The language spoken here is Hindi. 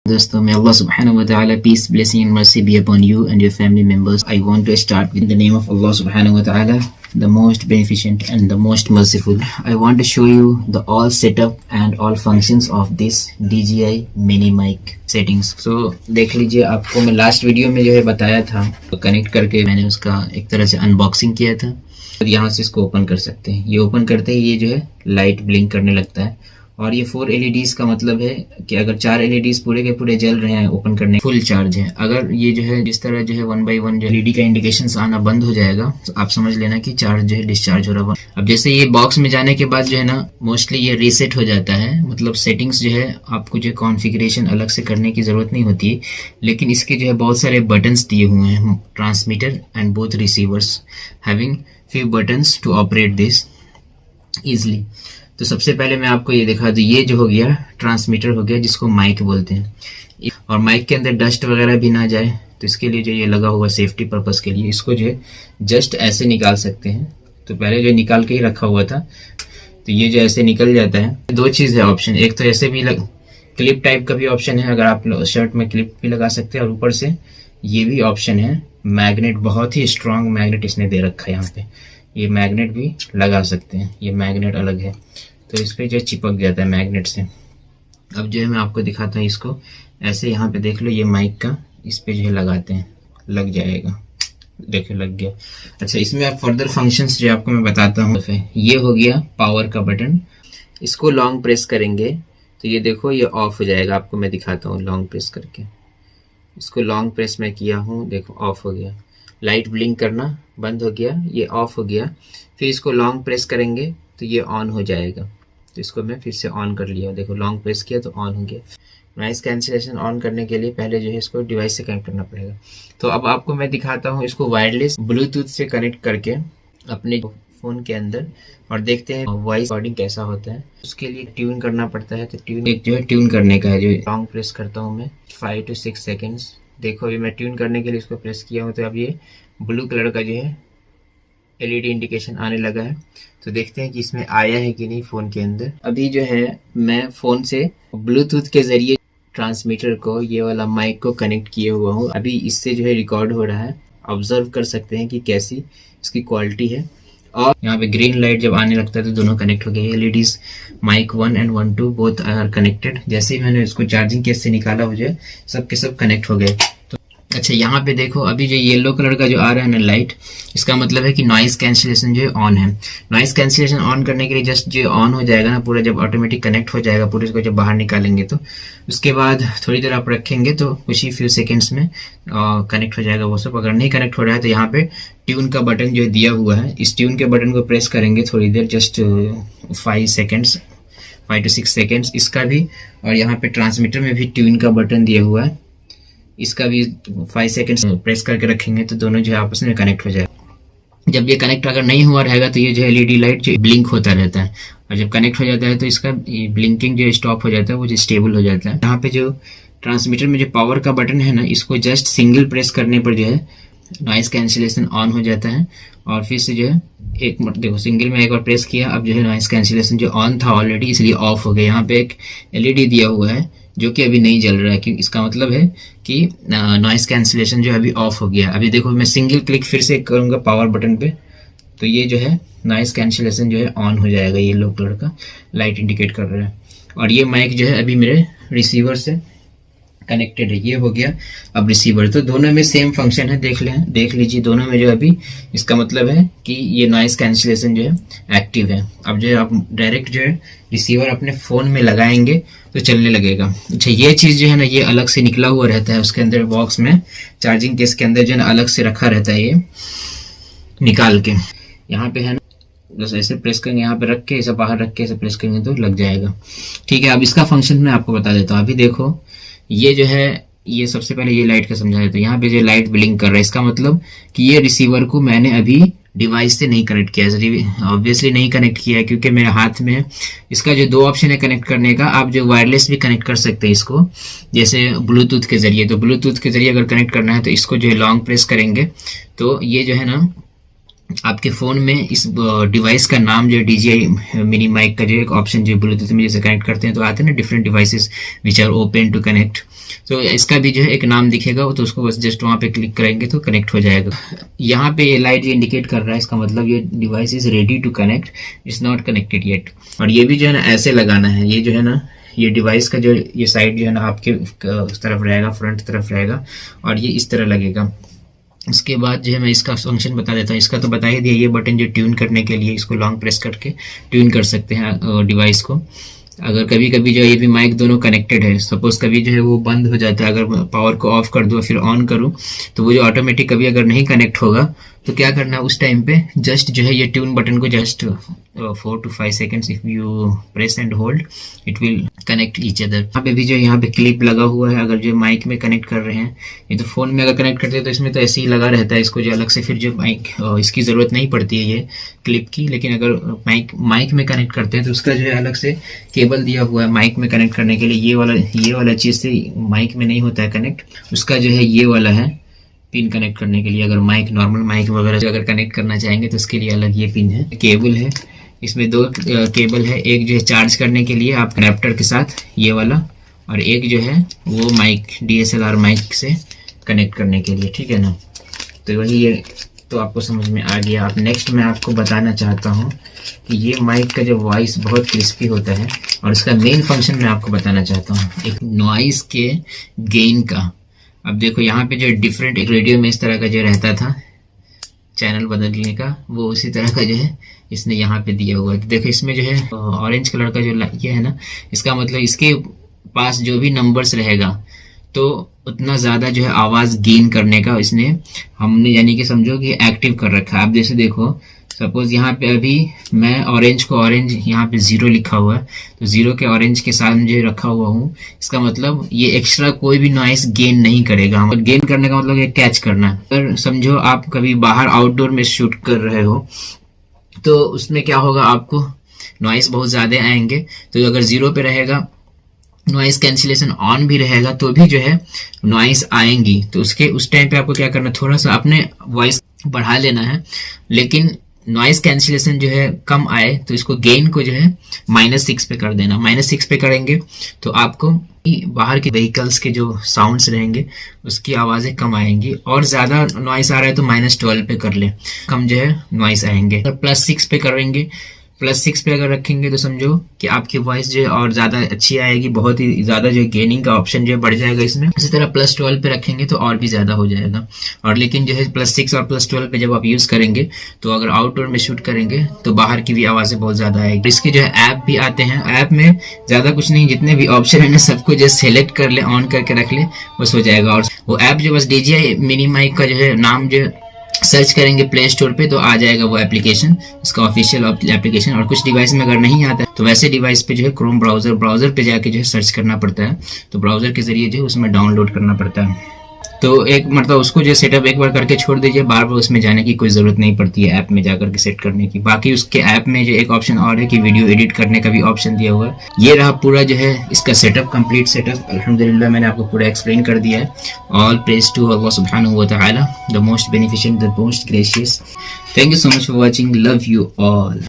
दोस्तों, may Allah subhanahu wa ta'ala peace, blessing and mercy be upon you and your family members. I want to start with the name of Allah subhanahu wa ta'ala, the most beneficent and the most merciful. I want to show you the all setup and all functions of this DJI mini mic settings. So देख लीजिए, आपको मैं लास्ट वीडियो में जो है बताया था, तो कनेक्ट करके मैंने उसका एक तरह से अनबॉक्सिंग किया था। और यहाँ से इसको ओपन कर सकते हैं। ये ओपन करते ही ये जो है लाइट ब्लिंक करने लगता है। और ये 4 LEDs का मतलब है कि अगर 4 LEDs पूरे के पूरे जल रहे हैं ओपन करने, फुल चार्ज है। अगर ये जो है जिस तरह जो है 1 by 1 जो LED का इंडिकेशन आना बंद हो जाएगा, तो आप समझ लेना कि चार्ज जो है डिस्चार्ज हो रहा है। अब जैसे ये बॉक्स में जाने के बाद जो है ना, मोस्टली ये रीसेट हो जाता है। मतलब सेटिंग्स जो है आपको जो कॉन्फ़िगरेशन अलग से करने की जरूरत नहीं होती है, लेकिन इसके जो है बहुत सारे बटन्स दिए हुए हैं, transmitter and both receivers having few buttons to operate this easily। तो सबसे पहले मैं आपको ये दिखा दूं, ये जो हो गया ट्रांसमीटर हो गया, जिसको माइक बोलते हैं। और माइक के अंदर डस्ट वगैरह भी ना जाए, तो इसके लिए जो ये लगा हुआ सेफ्टी पर्पस के लिए, इसको जो है जस्ट ऐसे निकाल सकते हैं। तो पहले जो निकाल के ही रखा हुआ था, तो ये जो ऐसे निकल जाता है। 2 चीज़ है ऑप्शन, एक तो ऐसे भी क्लिप टाइप का भी ऑप्शन है, अगर आप शर्ट में क्लिप भी लगा सकते हैं। और ऊपर से ये भी ऑप्शन है मैग्नेट, बहुत ही स्ट्रांग मैग्नेट इसने दे रखा है यहाँ पे। ये मैग्नेट भी लगा सकते हैं, ये मैग्नेट अलग है, तो इस पे जो चिपक जाता है मैग्नेट से। अब जो है मैं आपको दिखाता हूँ, इसको ऐसे यहाँ पे देख लो, ये माइक का इस पे जो है लगाते हैं, लग जाएगा। देखो लग गया। अच्छा, इसमें आप फर्दर फंक्शंस जो आपको मैं बताता हूँ। ये हो गया पावर का बटन, इसको लॉन्ग प्रेस करेंगे तो ये देखो ये ऑफ हो जाएगा। आपको मैं दिखाता हूँ लॉन्ग प्रेस करके। इसको लॉन्ग प्रेस मैं किया हूँ, देखो ऑफ हो गया। लाइट ब्लिंक करना बंद हो गया, ये ऑफ हो गया। फिर इसको लॉन्ग प्रेस करेंगे तो ये ऑन हो जाएगा। तो इसको मैं फिर से ऑन कर लिया, देखो लॉन्ग प्रेस किया तो ऑन हो गया। नॉइस कैंसिलेशन ऑन करने के लिए पहले जो है इसको डिवाइस से कनेक्ट करना पड़ेगा। तो अब आपको मैं दिखाता हूँ इसको वायरलेस ब्लूटूथ से कनेक्ट करके अपने फ़ोन के अंदर, और देखते हैं वॉइस रिकॉर्डिंग कैसा होता है। उसके लिए ट्यून करना पड़ता है। तो ट्यून एक जो है ट्यून करने का है, जो लॉन्ग प्रेस करता हूँ मैं 5 to 6 सेकेंड्स। देखो अभी मैं ट्यून करने के लिए इसको प्रेस किया हूँ, तो अब ये ब्लू कलर का जो है LED इंडिकेशन आने लगा है। तो देखते हैं कि इसमें आया है कि नहीं फ़ोन के अंदर। अभी जो है मैं फ़ोन से ब्लूटूथ के ज़रिए ट्रांसमीटर को, ये वाला माइक को कनेक्ट किए हुआ हूँ। अभी इससे जो है रिकॉर्ड हो रहा है। ऑब्जर्व कर सकते हैं कि कैसी इसकी क्वालिटी है। और यहाँ पे ग्रीन लाइट जब आने लगता है तो दोनों कनेक्ट हो गए। LEDs mic 1 and 1 2 both are connected. जैसे ही मैंने इसको चार्जिंग केस से निकाला, हो जाए सब के सब कनेक्ट हो गए। तो अच्छा, यहाँ पे देखो अभी जो येलो कलर का जो आ रहा है ना लाइट, इसका मतलब है कि नॉइस कैंसिलेशन जो है ऑन है। नॉइस कैंसिलेशन ऑन करने के लिए जस्ट जो ऑन हो जाएगा ना पूरा, जब ऑटोमेटिक कनेक्ट हो जाएगा पूरे, इसको जब बाहर निकालेंगे तो उसके बाद थोड़ी देर आप रखेंगे तो कुछ ही फ्यू सेकेंड्स में कनेक्ट हो जाएगा वो सब। अगर नहीं कनेक्ट हो रहा है तो यहाँ पे ट्यून का बटन जो दिया हुआ है, इस ट्यून के बटन को प्रेस करेंगे थोड़ी देर, जस्ट 5 to 6 सेकेंड्स इसका भी। और यहाँ पे ट्रांसमीटर में भी ट्यून का बटन दिया हुआ है, इसका भी 5 सेकेंड्स प्रेस करके रखेंगे तो दोनों जो है आपस में कनेक्ट हो जाएगा। जब ये कनेक्ट अगर नहीं हुआ रहेगा तो ये जो LED लाइट जो ब्लिंक होता रहता है, और जब कनेक्ट हो जाता है तो इसका ब्लिंकिंग जो स्टॉप हो जाता है, वो जो स्टेबल हो जाता है। यहाँ पे जो ट्रांसमीटर में जो पावर का बटन है ना, इसको जस्ट सिंगल प्रेस करने पर जो है नॉइस कैंसिलेशन ऑन हो जाता है। और फिर से जो है एक देखो सिंगल में एक बार प्रेस किया, अब जो है नॉइस कैंसिलेशन जो ऑन था ऑलरेडी, इसलिए ऑफ हो गया। यहाँ पे एक LED दिया हुआ है जो कि अभी नहीं जल रहा है, क्योंकि इसका मतलब है कि नॉइस कैंसिलेशन जो है अभी ऑफ हो गया। अभी देखो मैं सिंगल क्लिक फिर से करूँगा पावर बटन पे, तो ये जो है नॉइस कैंसिलेशन जो है ऑन हो जाएगा। ये येलो कलर का लाइट इंडिकेट कर रहा है। और ये माइक जो है अभी मेरे रिसीवर से कनेक्टेड है, ये हो गया अब रिसीवर। तो दोनों में सेम फंक्शन है, देख लीजिए दोनों में जो अभी, इसका मतलब है कि ये नॉइस कैंसिलेशन जो है एक्टिव है। अब जो है आप डायरेक्ट जो है रिसीवर अपने फ़ोन में लगाएंगे तो चलने लगेगा। अच्छा, ये चीज़ जो है ना, ये अलग से निकला हुआ रहता है उसके अंदर बॉक्स में, चार्जिंग केस के अंदर जो है ना अलग से रखा रहता है। ये निकाल के यहाँ पे है ना, बस ऐसे प्रेस करेंगे, यहाँ पे रख के ऐसे बाहर रख के ऐसे प्रेस करेंगे तो लग जाएगा। ठीक है, अब इसका फंक्शन मैं आपको बता देता हूँ। अभी देखो ये जो है, ये सबसे पहले ये लाइट का समझा देता हूँ। यहाँ पे जो लाइट ब्लिंक कर रहा है, इसका मतलब कि ये रिसीवर को मैंने अभी डिवाइस से नहीं कनेक्ट किया है। ऑब्वियसली नहीं कनेक्ट किया है क्योंकि मेरे हाथ में है। इसका जो 2 ऑप्शन है कनेक्ट करने का, आप जो वायरलेस भी कनेक्ट कर सकते हैं इसको, जैसे ब्लूटूथ के जरिए। तो ब्लूटूथ के जरिए अगर कनेक्ट करना है तो इसको जो है लॉन्ग प्रेस करेंगे तो ये जो है ना आपके फ़ोन में इस डिवाइस का नाम जो है DJI मिनी माइक का जो एक ऑप्शन जो ब्लूटूथ में जैसे कनेक्ट करते हैं तो आते हैं ना different devices which are open to connect, तो इसका भी जो है एक नाम दिखेगा, तो उसको बस जस्ट वहाँ पे क्लिक करेंगे तो कनेक्ट हो जाएगा। यहाँ पे ये लाइट ये इंडिकेट कर रहा है, इसका मतलब ये device is ready to connect, it's not connected yet. और ये भी जो है ना ऐसे लगाना है, ये जो है ना ये डिवाइस का जो ये साइड जो है ना आपके उस तरफ रहेगा, फ्रंट तरफ रहेगा, और ये इस तरह लगेगा। उसके बाद जो है मैं इसका फंक्शन बता देता हूँ। इसका तो बता ही दिया, ये बटन जो ट्यून करने के लिए इसको लॉन्ग प्रेस करके ट्यून कर सकते हैं डिवाइस को। अगर कभी कभी जो है ये भी माइक दोनों कनेक्टेड है, सपोज कभी जो है वो बंद हो जाता है, अगर पावर को ऑफ कर दो फिर ऑन करूँ तो वो जो ऑटोमेटिक कभी अगर नहीं कनेक्ट होगा तो क्या करना है उस टाइम पे, जस्ट जो है ये ट्यून बटन को just 4 to 5 seconds if you press and hold it will connect each other. यहाँ पे भी जो यहाँ पे क्लिप लगा हुआ है, अगर जो माइक में कनेक्ट कर रहे हैं, ये तो फोन में अगर कनेक्ट करते हैं तो इसमें तो ऐसे ही लगा रहता है, इसको जो अलग से फिर जो माइक इसकी ज़रूरत नहीं पड़ती है ये क्लिप की। लेकिन अगर माइक में कनेक्ट करते हैं तो उसका जो है अलग से केबल दिया हुआ है माइक में कनेक्ट करने के लिए। ये वाला चीज़ से माइक में नहीं होता है कनेक्ट, उसका जो है ये वाला है पिन कनेक्ट करने के लिए। अगर माइक नॉर्मल माइक वगैरह जो अगर कनेक्ट करना चाहेंगे तो उसके लिए अलग ये पिन है। केबल है, इसमें 2 केबल है, एक जो है चार्ज करने के लिए आप अडेप्टर के साथ ये वाला, और एक जो है वो माइक DSLR माइक से कनेक्ट करने के लिए, ठीक है ना। तो वही ये तो आपको समझ में आ गया। अब नेक्स्ट मैं आपको बताना चाहता हूँ कि ये माइक का जो वॉइस बहुत क्रिस्पी होता है, और इसका मेन फंक्शन मैं आपको बताना चाहता हूँ, एक नॉइस के गेन का। अब देखो यहाँ पे जो डिफरेंट एक रेडियो में इस तरह का जो रहता था चैनल बदलने का, वो उसी तरह का जो है इसने यहाँ पे दिया हुआ है। तो देखो इसमें जो है ऑरेंज कलर का जो ये है ना, इसका मतलब इसके पास जो भी नंबर्स रहेगा तो उतना ज़्यादा जो है आवाज़ गेन करने का इसने हमने यानी कि समझो कि एक्टिव कर रखा है। आप जैसे देखो सपोज यहाँ पे अभी मैं ऑरेंज को ऑरेंज यहाँ पे 0 लिखा हुआ है, तो 0 के ऑरेंज के साथ जो रखा हुआ हूँ, इसका मतलब ये एक्स्ट्रा कोई भी नॉइस गेन नहीं करेगा। हम गेन करने का मतलब ये कैच करना है। अगर समझो आप कभी बाहर आउटडोर में शूट कर रहे हो तो उसमें क्या होगा, आपको नॉइस बहुत ज़्यादा आएंगे। तो अगर 0 पे रहेगा, नॉइस कैंसिलेशन ऑन भी रहेगा तो भी जो है नॉइस आएंगी। तो उस टाइम पे आपको क्या करना, थोड़ा सा अपने वॉइस बढ़ा लेना है, लेकिन नॉइस कैंसिलेशन जो है कम आए तो इसको गेन को जो है -6 पे कर देना। -6 पे करेंगे तो आपको बाहर के व्हीकल्स के जो साउंड्स रहेंगे उसकी आवाज़ें कम आएंगी, और ज़्यादा नॉइस आ रहा है तो -12 पे कर ले, कम जो है नॉइस आएंगे। अगर +6 पे करेंगे, +6 पे अगर रखेंगे तो समझो कि आपकी वॉइस जो है और ज़्यादा अच्छी आएगी, बहुत ही ज़्यादा जो है गेनिंग का ऑप्शन जो है बढ़ जाएगा इसमें। इसी तरह +12 पे रखेंगे तो और भी ज़्यादा हो जाएगा। और लेकिन जो है +6 और +12 पे जब आप यूज़ करेंगे तो अगर आउटडोर में शूट करेंगे तो बाहर की भी आवाज़ें बहुत ज़्यादा आएगी। इसके जो है ऐप भी आते हैं, ऐप में ज़्यादा कुछ नहीं, जितने भी ऑप्शन है ना सबको जस्ट सेलेक्ट कर ले, ऑन करके रख ले, बस हो जाएगा। और वो ऐप जो बस DJI मिनी माइक का जो है नाम जो सर्च करेंगे प्ले स्टोर पे तो आ जाएगा वो एप्लीकेशन, इसका ऑफिशियल एप्लीकेशन। और कुछ डिवाइस में अगर नहीं आता है तो वैसे डिवाइस पे जो है क्रोम ब्राउजर पे जाके जो है सर्च करना पड़ता है, तो ब्राउजर के जरिए जो है उसमें डाउनलोड करना पड़ता है। तो एक मतलब उसको जो सेटअप एक बार करके छोड़ दीजिए, बार बार उसमें जाने की कोई ज़रूरत नहीं पड़ती है ऐप में जाकर के सेट करने की। बाकी उसके ऐप में जो एक ऑप्शन और है कि वीडियो एडिट करने का भी ऑप्शन दिया हुआ है। ये रहा पूरा जो है इसका सेटअप, कंप्लीट सेटअप। अल्हम्दुलिल्लाह मैंने आपको पूरा एक्सप्लेन कर दिया है। ऑल प्रेज टू अल्लाह सुब्हानहू व तआला, the most beneficent, the most gracious. Thank you so much for watching, love you all.